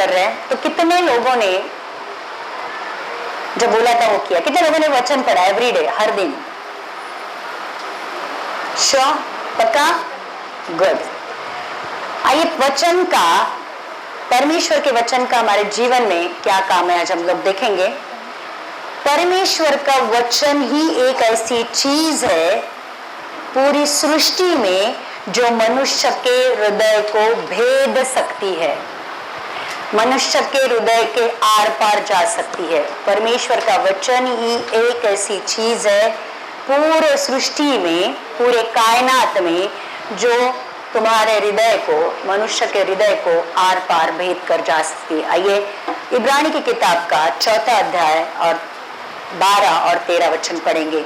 कर रहे हैं, तो कितने लोगों ने जब बोला था वो किया? कितने लोगों ने वचन पढ़ा एवरीडे, हर दिन? श्योर? पक्का? गुड। आइए, वचन का, परमेश्वर के वचन का हमारे जीवन में क्या काम है आज हम लोग देखेंगे। परमेश्वर का वचन ही एक ऐसी चीज है पूरी सृष्टि में जो मनुष्य के हृदय को भेद सकती है, मनुष्य के हृदय के आर पार जा सकती है। परमेश्वर का वचन ही एक ऐसी चीज है पूरे सृष्टि में, पूरे कायनात में, जो तुम्हारे हृदय को, मनुष्य के हृदय को आर पार भेद कर जा सकती है। आइए इब्रानी की किताब का 4 अध्याय और 12 और 13 वचन पढ़ेंगे।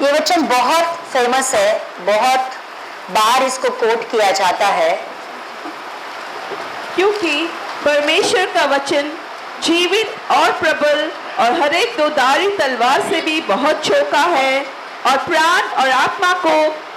ये वचन बहुत फेमस है, बहुत बार इसको कोट किया जाता है। क्योंकि परमेश्वर का वचन जीवित और प्रबल और हर एक दोधारी तलवार से भी बहुत चौका है और प्राण और आत्मा को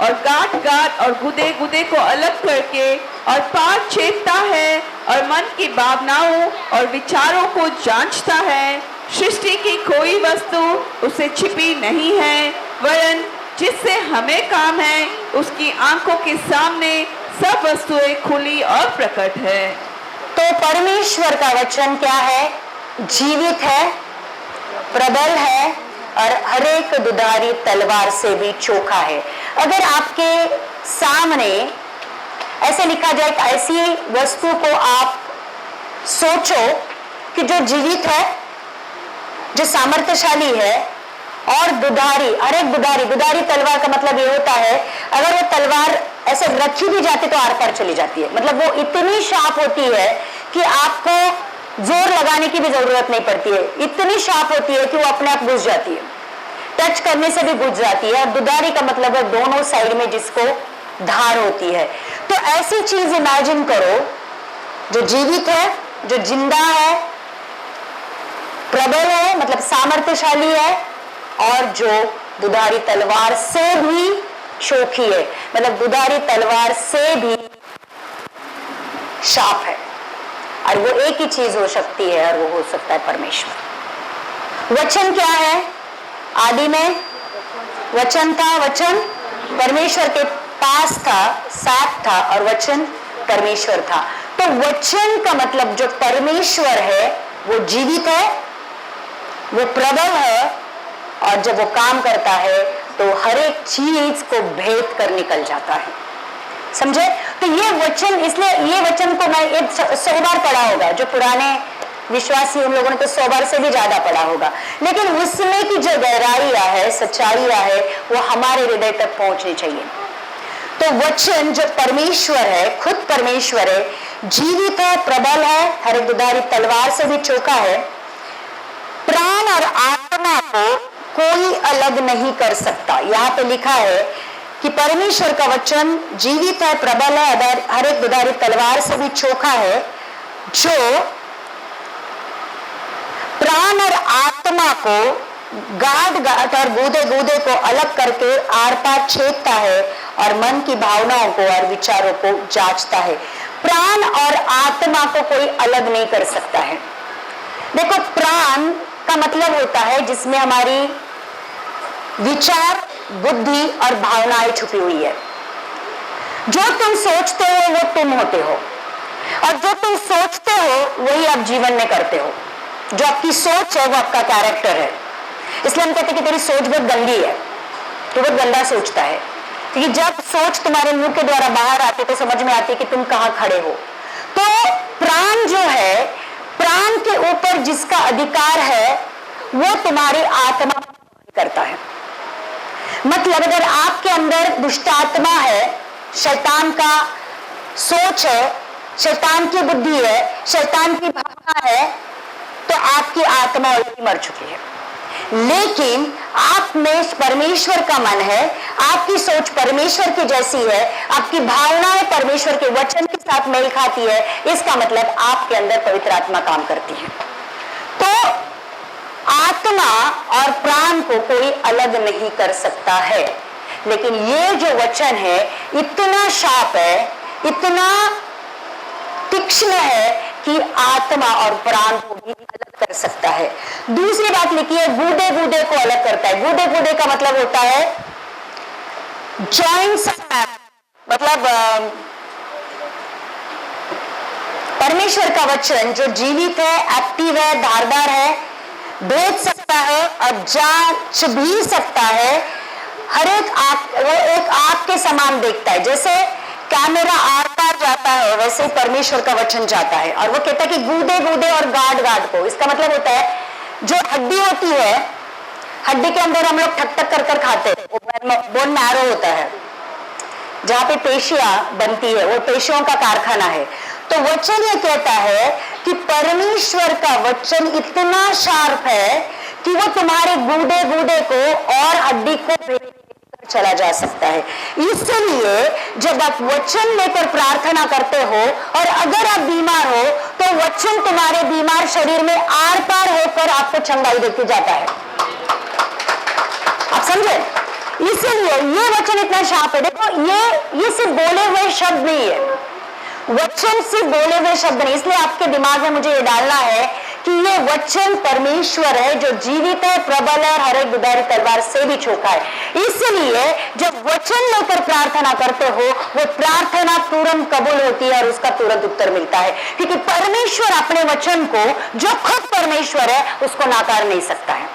और गांठ गांठ और गुदे गुदे को अलग करके और पार छेदता है और मन की भावनाओं और विचारों को जांचता है। सृष्टि की कोई वस्तु उसे छिपी नहीं है, वरन जिससे हमें काम है उसकी आंखों के सामने सब वस्तुएं खुली और प्रकट है। तो परमेश्वर का वचन क्या है? जीवित है, प्रबल है और हर एक दुधारी तलवार से भी चोखा है। अगर आपके सामने ऐसे लिखा जाए, ऐसी वस्तु को आप सोचो कि जो जीवित है, जो सामर्थ्यशाली है और दुधारी, हर एक दुधारी तलवार का मतलब ये होता है अगर वो तलवार ऐसे रखी भी जाती तो आर पार चली जाती है। मतलब वो इतनी शार्प होती है कि आपको जोर लगाने की भी जरूरत नहीं पड़ती है, इतनी शार्प होती है कि वो अपने आप घुस जाती है, टच करने से भी घुस जाती है। और दुधारी का मतलब है दोनों साइड में जिसको धार होती है। तो ऐसी चीज इमेजिन करो जो जीवित है, जो जिंदा है, प्रबल है मतलब सामर्थ्यशाली है और जो दुधारी तलवार से भी चोखी है, मतलब दुधारी तलवार से भी शार्प है। और वो एक ही चीज हो सकती है और वो हो सकता है परमेश्वर। वचन क्या है? आदि में वचन था, वचन परमेश्वर के पास था, साथ था और वचन परमेश्वर था। तो वचन का मतलब जो परमेश्वर है वो जीवित है, वो प्रबल है और जब वो काम करता है तो हर एक चीज को भेद कर निकल जाता है। समझे? तो ये वचन, इसलिए ये वचन को मैं 100 बार पढ़ा होगा, जो पुराने विश्वासी उन लोगों ने तो 100 बार से भी ज्यादा पढ़ा होगा, लेकिन उसमें की जो गहराइयां है, सच्चाइयां है, वो हमारे हृदय तक पहुंचनी चाहिए। तो वचन जो परमेश्वर है, खुद परमेश्वर है, जीवित है, प्रबल है, हर एक दुधारी तलवार से भी चोखा है, प्राण और आत्मा को कोई अलग नहीं कर सकता। यहाँ पे लिखा है कि परमेश्वर का वचन जीवित है, प्रबल है, हर एक दुधारी तलवार से भी चोखा है, जो प्राण और आत्मा को गांठ गांठ और गूदे गूदे को अलग करके आर पार छेदता है और मन की भावनाओं को और विचारों को जांचता है। प्राण और आत्मा को कोई अलग नहीं कर सकता है। देखो, प्राण का मतलब होता है जिसमें हमारी विचार, बुद्धि और भावनाएं छुपी हुई है। जो तुम सोचते हो वो तुम होते हो और जो तुम सोचते हो वही आप जीवन में करते हो। जो आपकी सोच है वो आपका कैरेक्टर है। इसलिए हम कहते हैं कि तेरी सोच बहुत गंदी है, तू बहुत गंदा सोचता है, क्योंकि जब सोच तुम्हारे मुंह के द्वारा बाहर आती तो समझ में आती कि तुम कहाँ खड़े हो। तो प्राण जो है, प्राण के ऊपर जिसका अधिकार है वो तुम्हारी आत्मा करता है। मतलब अगर आपके अंदर दुष्ट आत्मा है, शैतान का सोच है, शैतान की बुद्धि है, शैतान की भावना है, तो आपकी आत्मा ऑलरेडी मर चुकी है। लेकिन आप में परमेश्वर का मन है, आपकी सोच परमेश्वर की जैसी है, आपकी भावनाएं परमेश्वर के वचन के साथ मेल खाती है, इसका मतलब आपके अंदर पवित्र आत्मा काम करती है। तो आत्मा और प्राण को कोई अलग नहीं कर सकता है। लेकिन ये जो वचन है इतना शार्प है, इतना तीक्ष्ण है कि आत्मा और प्राण को भी अलग कर सकता है। दूसरी बात लिखी है, गूदे गूदे को अलग करता है। गूदे गूदे का मतलब होता है जॉइंट्स, मतलब परमेश्वर का वचन जो जीवित है, एक्टिव है, धारदार है, भेद सकता है और जांच भी सकता है। हर एक आंख, वो एक आंख के समान देखता है। जैसे कैमरा आर पार जाता है वैसे ही परमेश्वर का वचन जाता है। और वो कहता है कि गूदे गूदे और गाड़ गाड़ को, इसका मतलब होता है जो हड्डी होती है, हड्डी के अंदर हम लोग ठक ठक कर कर खाते हैं, वो बोन मैरो होता है, जहां पे पेशियां बनती है, वो पेशियों का कारखाना है। तो वचन ये कहता है कि परमेश्वर का वचन इतना शार्प है कि वो तुम्हारे गूदे गूदे को और हड्डी को चला जा सकता है। इसलिए जब आप वचन लेकर प्रार्थना करते हो और अगर आप बीमार हो तो वचन तुम्हारे बीमार शरीर में आर पार होकर आपको चंगाई देके जाता है। आप समझे? इसलिए ये वचन इतना शार्प है। देखो ये सिर्फ बोले हुए शब्द नहीं है, वचन सिर्फ बोले हुए शब्द नहीं। इसलिए आपके दिमाग में मुझे ये डालना है कि ये वचन परमेश्वर है जो जीवित है, प्रबल है और हर एक दुधारी तलवार से भी चोखा है। इसलिए जब वचन लेकर प्रार्थना करते हो वो प्रार्थना तुरंत कबूल होती है और उसका तुरंत उत्तर मिलता है, क्योंकि परमेश्वर अपने वचन को, जो खुद परमेश्वर है, उसको नाकार नहीं सकता है,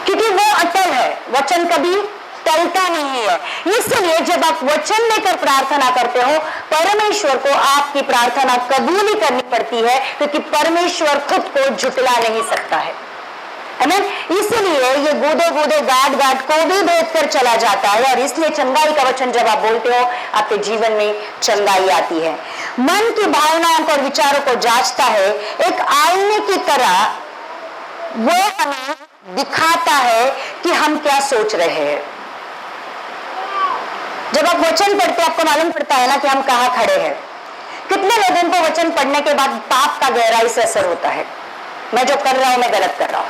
क्योंकि वो अटल है, वचन कभी टलता नहीं है। इसलिए जब आप वचन लेकर प्रार्थना करते हो परमेश्वर को आपकी प्रार्थना कबूल ही करनी पड़ती है, क्योंकि परमेश्वर खुद को झुटला नहीं सकता है। आमीन। इसलिए ये गूदे गूदे गाड़ गाड़ को भी भेद कर चला जाता है और इसलिए चंगाई का वचन जब आप बोलते हो आपके जीवन में चंगाई आती है। मन की भावनाओं को और विचारों को जांचता है, एक आईने की तरह वो हमें दिखाता है कि हम क्या सोच रहे हैं। जब आप वचन पढ़ते आपको मालूम पड़ता है ना कि हम कहाँ खड़े हैं। कितने लोगों को वचन पढ़ने के बाद पाप का गहराई से असर होता है, मैं जो कर रहा हूं मैं गलत कर रहा हूं,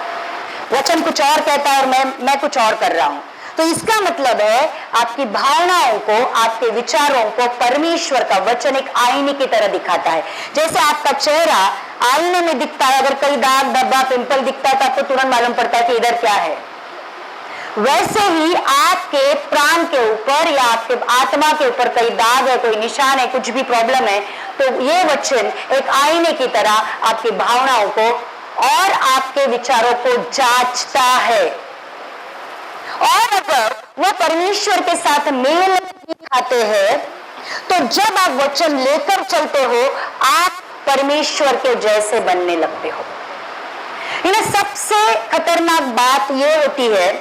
वचन कुछ और कहता है और मैं कुछ और कर रहा हूं। तो इसका मतलब है आपकी भावनाओं को, आपके विचारों को परमेश्वर का वचन एक आईने की तरह दिखाता है। जैसे आपका चेहरा आईने में दिखता है, अगर कोई दाग धब्बा पिंपल दिखता है तो आपको तुरंत मालूम पड़ता है कि इधर क्या है। वैसे ही आपके प्राण के ऊपर या आपके आत्मा के ऊपर कोई दाग है, कोई निशान है, कुछ भी प्रॉब्लम है, तो ये वचन एक आईने की तरह आपकी भावनाओं को और आपके विचारों को जांचता है। और अगर वो परमेश्वर के साथ मेल नहीं खाते हैं तो जब आप वचन लेकर चलते हो आप परमेश्वर के जैसे बनने लगते हो। इन्हें सबसे खतरनाक बात ये होती है,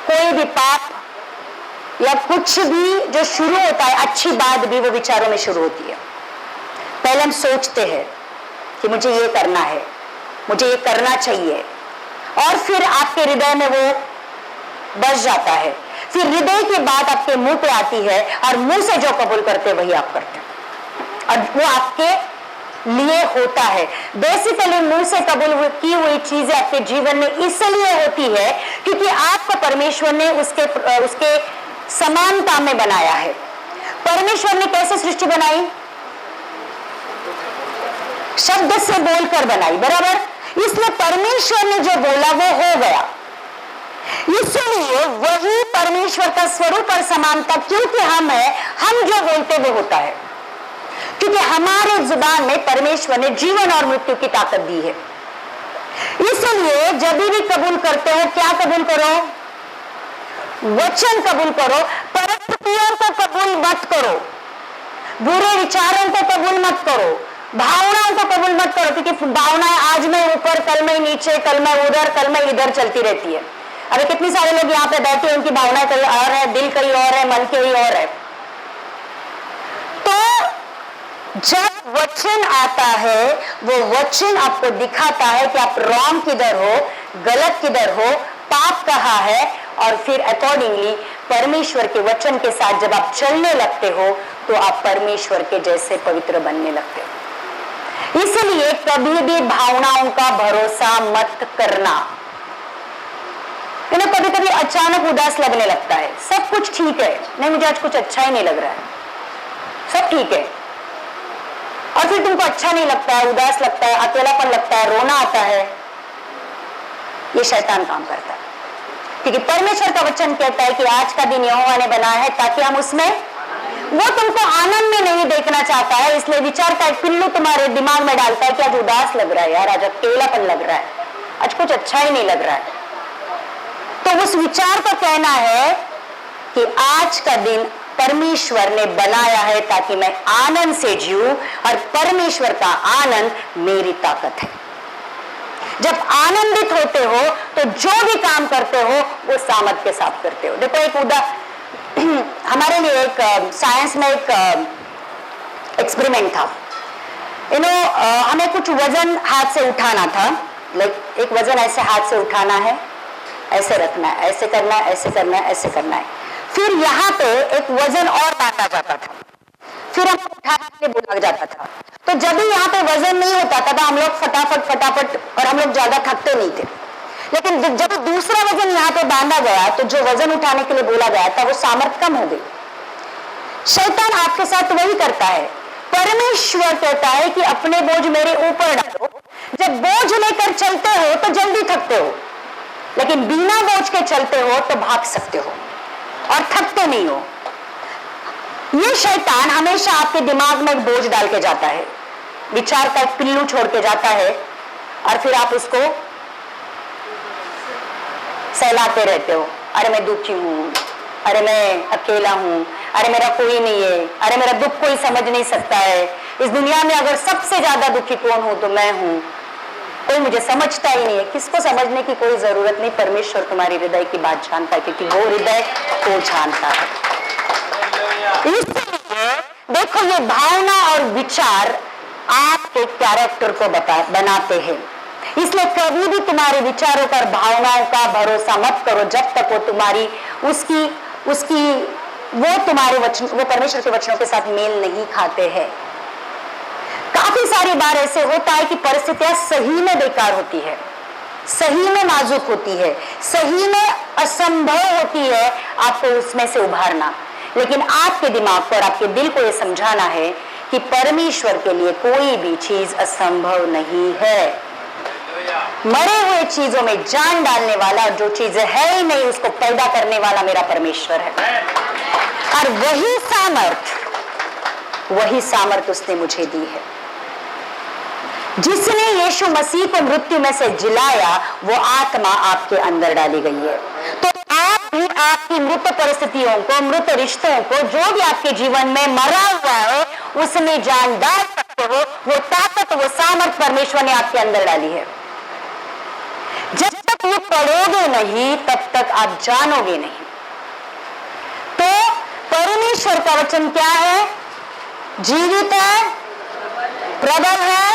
कोई भी पाप या कुछ भी जो शुरू होता है, अच्छी बात भी वो विचारों में शुरू होती है। पहले हम सोचते हैं कि मुझे ये करना है, मुझे ये करना चाहिए, और फिर आपके हृदय में वो बस जाता है। फिर हृदय की बात आपके मुंह पे आती है और मुंह से जो कबूल करते वही आप करते हैं और वो आपके लिए होता है। बेसिकली मुंह से कबूल की हुई चीजें आपके जीवन में इसलिए होती है क्योंकि आपको परमेश्वर ने उसके समानता में बनाया है। परमेश्वर ने कैसे सृष्टि बनाई? शब्द से बोलकर बनाई, बराबर। इसलिए परमेश्वर ने जो बोला वो हो गया। इसलिए वही परमेश्वर का स्वरूप और समानता, क्योंकि हम है, हम जो बोलते वो होता है, क्योंकि हमारे जुबान में परमेश्वर ने जीवन और मृत्यु की ताकत दी है। इसलिए जब भी कबूल करते हो, क्या कबूल करो? वचन कबूल करो। परिस्थितियों को कबूल मत करो, बुरे विचारों को कबूल मत करो, भावनाओं को कबूल मत करो, क्योंकि भावनाएं आज मैं ऊपर, कल मैं नीचे, कल मैं उधर, कल मैं इधर चलती रहती है। अभी कितनी सारे लोग यहाँ पे बैठे हैं, उनकी भावनाएं कहीं और है, दिल कहीं और है, मन कहीं और है। तो जब वचन आता है वो वचन आपको दिखाता है कि आप रॉन्ग किधर हो, गलत किधर हो, पाप कहाँ है, और फिर अकॉर्डिंगली परमेश्वर के वचन के साथ जब आप चलने लगते हो तो आप परमेश्वर के जैसे पवित्र बनने लगते हो। इसलिए कभी भी भावनाओं का भरोसा मत करना। इन्हें कभी कभी अचानक उदास लगने लगता है, सब कुछ ठीक है, नहीं मुझे आज कुछ अच्छा ही नहीं लग रहा है, सब ठीक है, और फिर तुमको अच्छा नहीं लगता है, उदास लगता है, अकेलापन लगता है, रोना आता है। ये शैतान काम करता है, क्योंकि परमेश्वर का वचन कहता है कि आज का दिन यहोवा ने बनाया है ताकि हम उसमें, वो तुमको आनंद में नहीं देखना चाहता है, इसलिए विचार का एक पिल्लू तुम्हारे दिमाग में डालता है कि आज उदास लग रहा है यार, आज अकेलापन लग रहा है, आज कुछ अच्छा ही नहीं लग रहा है। तो उस विचार का कहना है कि आज का दिन परमेश्वर ने बनाया है ताकि मैं आनंद से जीऊं, और परमेश्वर का आनंद मेरी ताकत है। जब आनंदित होते हो तो जो भी काम करते हो वो सामर्थ के साथ करते हो। देखो एक हमारे लिए एक साइंस में एक एक्सपेरिमेंट था। हमें कुछ वजन हाथ से उठाना था, लाइक एक वजन ऐसे हाथ से उठाना है, ऐसे रखना है, ऐसे करना है, ऐसे करना है, ऐसे करना है। फिर यहाँ पे एक वजन और बांधा जाता था, फिर हम उठाने के लिए बोला जाता था। तो जब भी यहाँ पे वजन नहीं होता था हम लोग फटाफट और हम लोग ज्यादा थकते नहीं थे। लेकिन जब दूसरा वजन यहाँ पे बांधा गया तो जो वजन उठाने के लिए बोला गया था वो सामर्थ्य कम हो गई। शैतान आपके साथ वही करता है। परमेश्वर कहता है कि अपने बोझ मेरे ऊपर डालो। जब बोझ लेकर चलते हो तो जल्दी थकते हो, लेकिन बिना बोझ के चलते हो तो भाग सकते हो और थकते नहीं हो। ये शैतान हमेशा आपके दिमाग में एक बोझ डाल के जाता है, विचार का एक पिल्लू छोड़ के जाता है, और फिर आप उसको सहलाते रहते हो। अरे मैं दुखी हूं, अरे मैं अकेला हूं, अरे मेरा कोई नहीं है, अरे मेरा दुख कोई समझ नहीं सकता है, इस दुनिया में अगर सबसे ज्यादा दुखी कौन हूं तो मैं हूं, कोई मुझे समझता ही नहीं है। किसको समझने की कोई जरूरत नहीं, परमेश्वर तुम्हारी हृदय की बात जानता है, क्योंकि वो हृदय को जानता है। इसलिए देखो ये भावना और विचार आपके कैरेक्टर को बनाते हैं। इसलिए कभी भी तुम्हारे विचारों पर भावनाओं का भरोसा मत करो जब तक वो तुम्हारी वो तुम्हारे वचन, वो परमेश्वर के वचनों के साथ मेल नहीं खाते हैं। काफी सारी बार ऐसे होता है कि परिस्थितियां सही में बेकार होती है, सही में नाजुक होती है, सही में असंभव होती है आपको उसमें से उभारना। लेकिन आपके दिमाग को और आपके दिल को यह समझाना है कि परमेश्वर के लिए कोई भी चीज असंभव नहीं है। मरे हुए चीजों में जान डालने वाला, जो चीज है ही नहीं उसको पैदा करने वाला मेरा परमेश्वर है, और वही सामर्थ उसने मुझे दी है। जिसने यीशु मसीह को मृत्यु में से जिलाया वो आत्मा आपके अंदर डाली गई है। तो आप भी आपकी मृत परिस्थितियों को, मृत रिश्तों को, जो भी आपके जीवन में मरा हुआ है उसमें जान डाल सकते हो। वो ताकत, वो सामर्थ परमेश्वर ने आपके अंदर डाली है। जब तक वो पढ़ोगे नहीं तब तक आप जानोगे नहीं। तो परमेश्वर का वचन क्या है? जीवित है, प्रबल है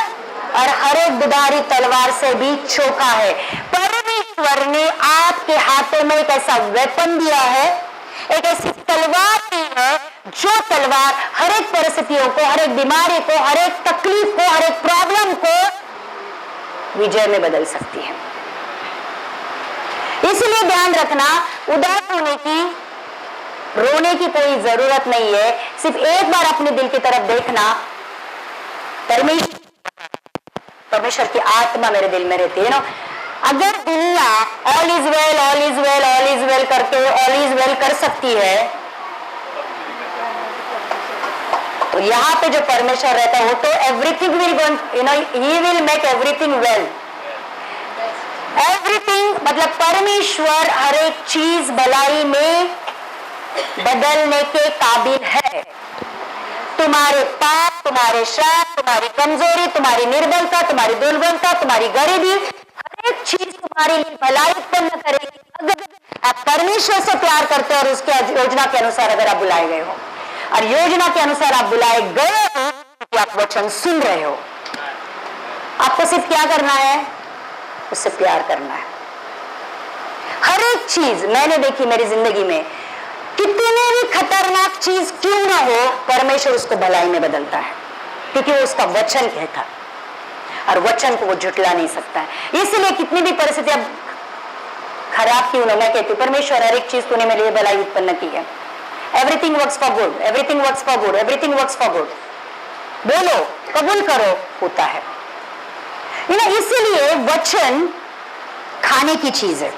और हर एक दुधारी तलवार से भी चोखा है। परमेश्वर ने आपके हाथों में एक ऐसा वेपन दिया है, एक ऐसी तलवार दी है, जो तलवार हर एक परिस्थितियों को, हर एक बीमारी को, हर एक तकलीफ को, हर एक प्रॉब्लम को विजय में बदल सकती है। इसलिए ध्यान रखना, उदास होने की, रोने की कोई जरूरत नहीं है। सिर्फ एक बार अपने दिल की तरफ देखना, परमेश्वर की आत्मा मेरे दिल में रहती है ना। अगर दुनिया all is well, all is well, all is well करके ऑल इज वेल कर सकती है, तो यहाँ पे जो परमेश्वर रहता है वो तो everything will he will make everything well. Everything मतलब परमेश्वर हर एक चीज भलाई में बदलने के काबिल है। तुम्हारे पाप, तुम्हारे श्राप, तुम्हारी कमजोरी, तुम्हारी निर्बलता, तुम्हारी दुर्बलता, तुम्हारी गरीबी, हर एक चीज तुम्हारे लिए भलाई उत्पन्न करेगी अगर आप परमेश्वर से प्यार करते हो और उसके योजना के अनुसार अगर आप बुलाए गए हो। और योजना के अनुसार आप बुलाए गए हो तो आप वचन सुन रहे हो। आपको सिर्फ क्या करना है? उससे प्यार करना है। हर एक चीज मैंने देखी मेरी जिंदगी में, कितने भी खतरनाक चीज क्यों ना हो, परमेश्वर उसको भलाई में बदलता है, क्योंकि वो उसका वचन कहता और वचन को वो झुटला नहीं सकता है। इसलिए कितनी भी परिस्थितियां खराब क्यों ना, मैं कहती हूँ परमेश्वर हर एक चीज तूने मेरे लिए भलाई उत्पन्न की है। Everything works for good, everything works for good, everything works for good. बोलो, कबूल करो, होता है। इसलिए वचन खाने की चीज है।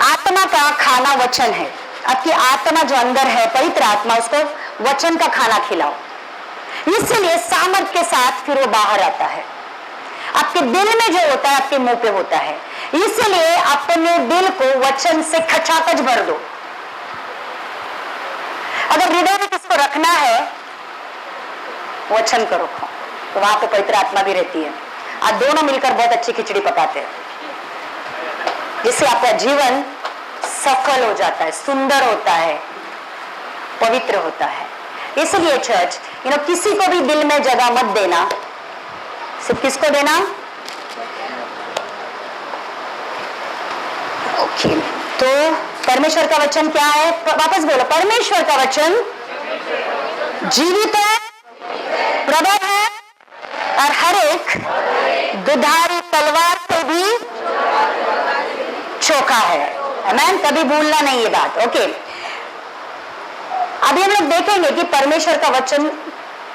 आत्मा का खाना वचन है। आपकी आत्मा जो अंदर है, पवित्र आत्मा, उसको वचन का खाना खिलाओ। इसलिए सामर्थ के साथ फिर वो बाहर आता है। आपके दिल में जो होता है आपके मुंह पे होता है। इसलिए अपने दिल को वचन से खचाखच भर दो। अगर हृदय में किसको रखना है, वचन को रखो, तो वहां पे पवित्र आत्मा भी रहती है। आप दोनों मिलकर बहुत अच्छी खिचड़ी पकाते हैं, जिससे आपका जीवन सफल हो जाता है, सुंदर होता है, पवित्र होता है। इसलिए चर्च, किसी को भी दिल में जगह मत देना। सिर्फ किसको देना? ओके, तो परमेश्वर का वचन क्या है? वापस बोलो, परमेश्वर का वचन जीवित है, प्रबल है और हर एक दुधारी तलवार से भी चोखा है। आमीन। कभी भूलना नहीं ये बात। ओके, अभी हम लोग देखेंगे कि परमेश्वर का वचन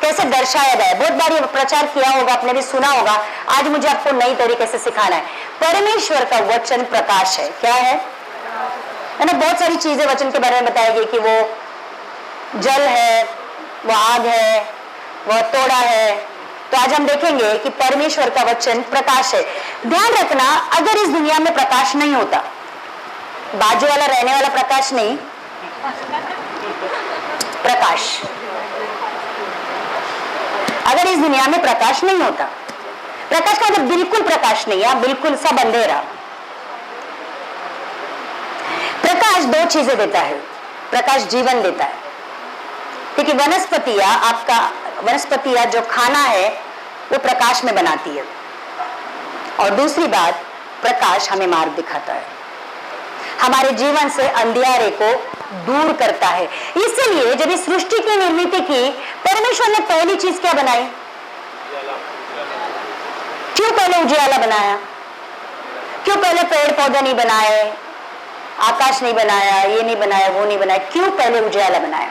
कैसे दर्शाया गया है। बहुत बार ये प्रचार किया होगा, आपने भी सुना होगा। आज मुझे आपको नई तरीके से सिखाना है। परमेश्वर का वचन प्रकाश है। क्या है ना? बहुत सारी चीजें वचन के बारे में बताएगी कि वो जल है, वो आग है, वो तोड़ा है। तो आज हम देखेंगे कि परमेश्वर का वचन प्रकाश है। ध्यान रखना, अगर इस दुनिया में प्रकाश नहीं होता, बाजू वाला रहने वाला प्रकाश नहीं, प्रकाश, अगर इस दुनिया में प्रकाश नहीं होता, प्रकाश का मतलब बिल्कुल प्रकाश नहीं है, बिल्कुल सब अंधेरा। प्रकाश दो चीजें देता है। प्रकाश जीवन देता है, क्योंकि वनस्पतियां जो खाना है वो प्रकाश में बनाती है। और दूसरी बात, प्रकाश हमें मार्ग दिखाता है, हमारे जीवन से अंधियारे को दूर करता है। इसलिए जब इस सृष्टि की निर्मित की, परमेश्वर ने पहली चीज क्या बनाई? क्यों पहले उजियाला बनाया? क्यों पहले पेड़ पौधे नहीं बनाए, आकाश नहीं बनाया, ये नहीं बनाया, वो नहीं बनाया? क्यों पहले उजियाला बनाया?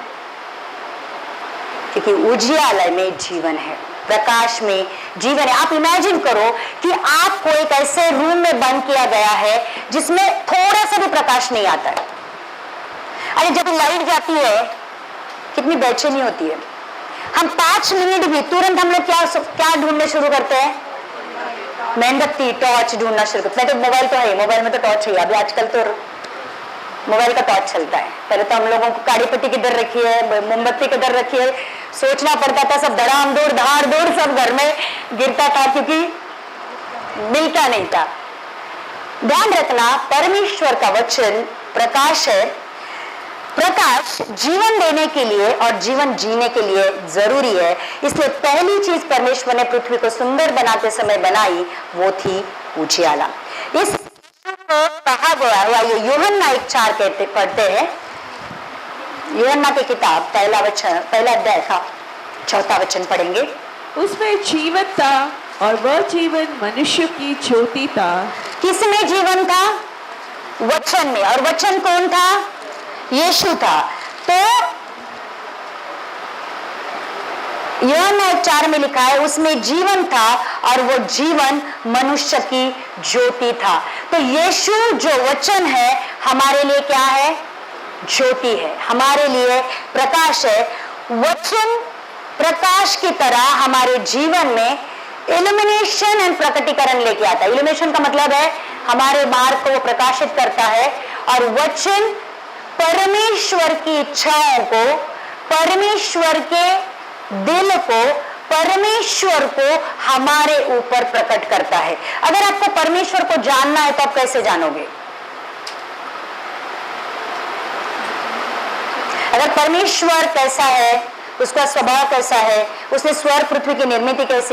क्योंकि उजियाला में जीवन है, प्रकाश में जीवन है। आप इमेजिन करो कि आपको एक ऐसे रूम में बंद किया गया है जिसमें थोड़ा सा भी प्रकाश नहीं आता है। अरे जब लाइट जाती है कितनी बेचैनी होती है। हम 5 मिनट भी तुरंत हम लोग क्या ढूंढने शुरू करते हैं? मेणबत्ती, टॉर्च ढूंढना शुरू करते हैं। तो मोबाइल तो है, मोबाइल में तो टॉर्च है। अभी आजकल तो मोबाइल का टॉर्च चलता है। पहले तो हम लोगों को काड़ी पट्टी किधर रखी है, मोमबत्ती किधर रखी है, सोचना पड़ता था। सब धड़ाम दौड़ धाड़ दौड़ सब घर में गिरता था, क्योंकि मिलता नहीं था। ध्यान रखना, परमेश्वर का वचन प्रकाश है। प्रकाश जीवन देने के लिए और जीवन जीने के लिए जरूरी है। इसलिए पहली चीज परमेश्वर ने पृथ्वी को सुंदर बनाते समय बनाई, वो थी उजियाला। इस कहा गया है, ये यूहन्ना 1:4 कहते पढ़ते हैं। यूहन्ना की किताब पहला अध्याय का 4था वचन पढ़ेंगे। उसमें जीवन था और वह जीवन मनुष्य की ज्योति था। किसमें जीवन था? वचन में। और वचन कौन था? यीशु था। तो यूहन्ना 1:4 में लिखा है, उसमें जीवन था और वो जीवन मनुष्य की ज्योति था। तो यीशु जो वचन है हमारे लिए क्या है? ज्योति है, हमारे लिए प्रकाश है। वचन प्रकाश की तरह हमारे जीवन में इल्यूमिनेशन एंड प्रकटीकरण लेके आता है। इल्यूमिनेशन का मतलब है हमारे मार्ग को वो प्रकाशित करता है, और वचन परमेश्वर की इच्छाओं को, परमेश्वर के दिल को, परमेश्वर को हमारे ऊपर प्रकट करता है। अगर आपको परमेश्वर को जानना है तो आप कैसे जानोगे? अगर परमेश्वर कैसा है, उसका स्वभाव कैसा है, उसने स्वर्ग पृथ्वी की निर्मित कैसी